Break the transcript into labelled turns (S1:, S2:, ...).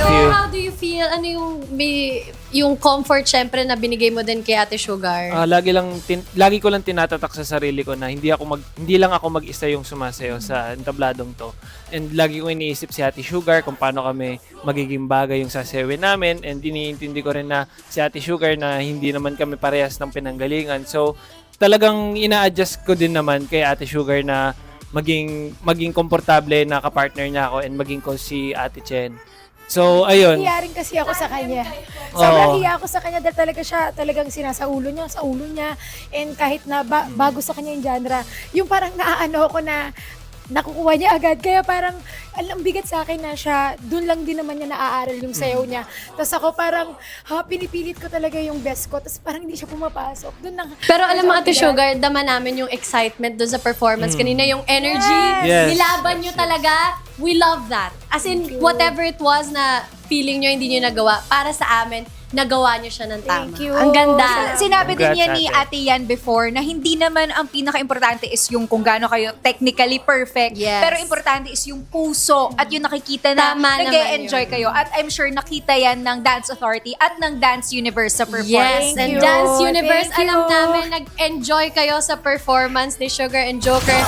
S1: How do you feel? Ano yung comfort syempre na binigay mo din kay Ate Sugar?
S2: Lagi ko lang tinatatak sa sarili ko na hindi lang ako mag-isa yung sumasayaw sa entabladong to. And lagi ko iniisip si Ate Sugar kung paano kami magiging bagay yung sasayawin namin, and iniintindi ko rin na si Ate Sugar na hindi naman kami parehas ng pinanggalingan. So talagang ina-adjust ko din naman kay Ate Sugar na maging komportable na kapartner niya ako and maging ko si Ate Chen. So, ayun.
S3: Hiya rin kasi ako sa kanya. Sobrang hiya ako sa kanya dahil talaga siya talagang sinasaulo niya, sa ulo niya. And kahit na bago sa kanya yung genre, yung parang naaano ko na nakukuha niya agad. Kaya parang, ang bigat sa akin na siya, dun lang din naman niya naaaral yung sayaw niya. Tapos ako parang, pinipilit ko talaga yung best ko. Tapos parang hindi siya pumapasok. Dun lang.
S1: Pero alam mo, Ate Sugar, dama namin yung excitement doon sa performance. Kanina yung energy,
S2: Yes.
S1: nilaban nyo talaga. We love that. As in, whatever it was na feeling nyo hindi nyo nagawa, para sa amin, nagawa nyo siya ng tama.
S3: Thank you.
S1: Ang ganda.
S4: Sinabi din
S2: Congrats,
S4: yan ni Ate Yan before na hindi naman ang pinaka-importante is yung kung gaano kayo technically perfect.
S1: Yes.
S4: Pero importante is yung puso at yung nakikita na
S1: Tama
S4: nag-e-enjoy
S1: naman
S4: kayo. At I'm sure nakita yan ng Dance Authority at ng Dance Universe sa performance.
S1: Yes,
S3: Thank
S1: and
S3: you.
S1: Dance Universe,
S3: Thank you.
S1: alam namin, nag-enjoy kayo sa performance ni Sugar and Joker.